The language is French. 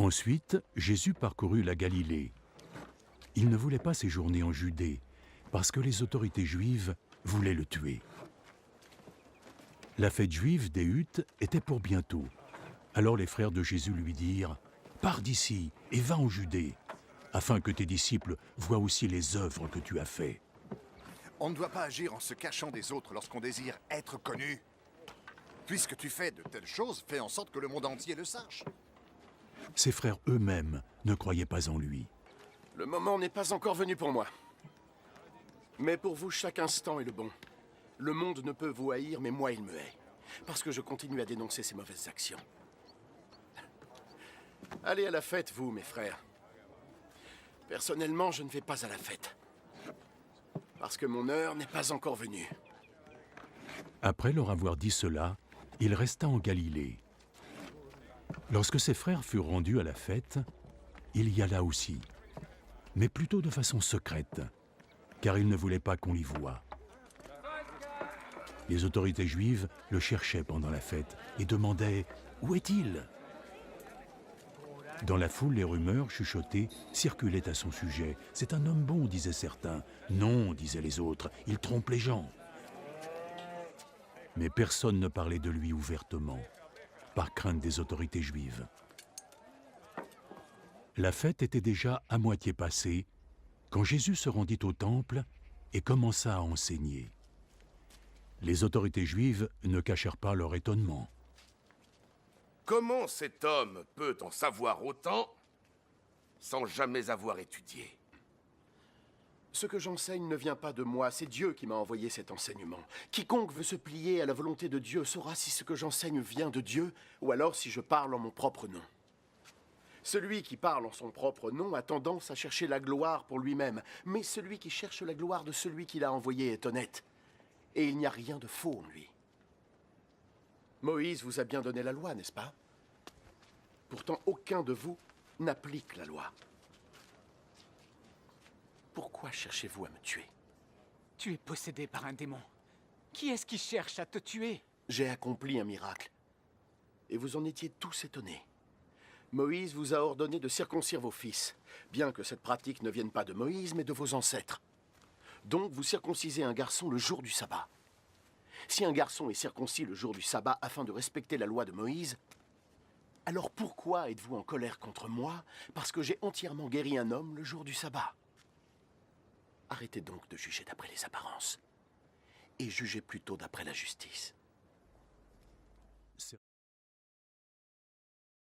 Ensuite, Jésus parcourut la Galilée. Il ne voulait pas séjourner en Judée, parce que les autorités juives voulaient le tuer. La fête juive des Huttes était pour bientôt. Alors les frères de Jésus lui dirent « Pars d'ici et va en Judée, afin que tes disciples voient aussi les œuvres que tu as faites. » On ne doit pas agir en se cachant des autres lorsqu'on désire être connu. Puisque tu fais de telles choses, fais en sorte que le monde entier le sache. Ses frères eux-mêmes ne croyaient pas en lui. Le moment n'est pas encore venu pour moi. Mais pour vous, chaque instant est le bon. Le monde ne peut vous haïr, mais moi, il me hait. Parce que je continue à dénoncer ses mauvaises actions. Allez à la fête, vous, mes frères. Personnellement, je ne vais pas à la fête. Parce que mon heure n'est pas encore venue. Après leur avoir dit cela, il resta en Galilée. Lorsque ses frères furent rendus à la fête, il y alla aussi, mais plutôt de façon secrète, car il ne voulait pas qu'on l'y voie. Les autorités juives le cherchaient pendant la fête et demandaient « Où est-il » Dans la foule, les rumeurs chuchotées circulaient à son sujet. « C'est un homme bon », disaient certains. « Non », disaient les autres, « il trompe les gens ». Mais personne ne parlait de lui ouvertement, par crainte des autorités juives. La fête était déjà à moitié passée quand Jésus se rendit au temple et commença à enseigner. Les autorités juives ne cachèrent pas leur étonnement. Comment cet homme peut en savoir autant sans jamais avoir étudié? Ce que j'enseigne ne vient pas de moi, c'est Dieu qui m'a envoyé cet enseignement. Quiconque veut se plier à la volonté de Dieu saura si ce que j'enseigne vient de Dieu, ou alors si je parle en mon propre nom. Celui qui parle en son propre nom a tendance à chercher la gloire pour lui-même, mais celui qui cherche la gloire de celui qui l'a envoyé est honnête. Et il n'y a rien de faux en lui. Moïse vous a bien donné la loi, n'est-ce pas? Pourtant, aucun de vous n'applique la loi. Pourquoi cherchez-vous à me tuer? Tu es possédé par un démon. Qui est-ce qui cherche à te tuer? J'ai accompli un miracle. Et vous en étiez tous étonnés. Moïse vous a ordonné de circoncire vos fils, bien que cette pratique ne vienne pas de Moïse, mais de vos ancêtres. Donc vous circoncisez un garçon le jour du sabbat. Si un garçon est circoncis le jour du sabbat afin de respecter la loi de Moïse, alors pourquoi êtes-vous en colère contre moi parce que j'ai entièrement guéri un homme le jour du sabbat? Arrêtez donc de juger d'après les apparences, et jugez plutôt d'après la justice.